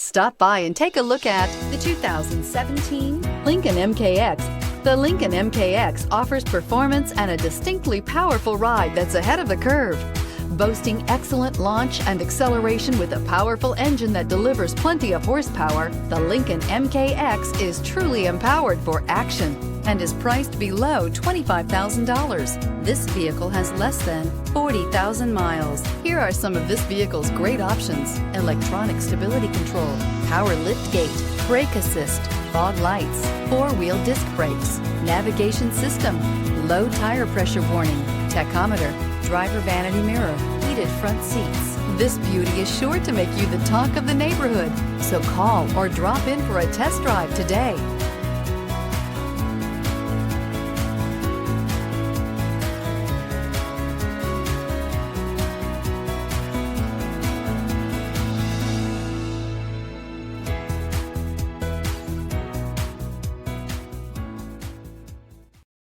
Stop by and take a look at the 2017 Lincoln MKX. The Lincoln MKX offers performance and a distinctly powerful ride that's ahead of the curve. Boasting excellent launch and acceleration with a powerful engine that delivers plenty of horsepower, the Lincoln MKX is truly empowered for action and is priced below $25,000. This vehicle has less than 40,000 miles. Here are some of this vehicle's great options: electronic stability control, power liftgate, brake assist, fog lights, four-wheel disc brakes, navigation system, low tire pressure warning, tachometer, driver vanity mirror, heated front seats. This beauty is sure to make you the talk of the neighborhood. So call or drop in for a test drive today.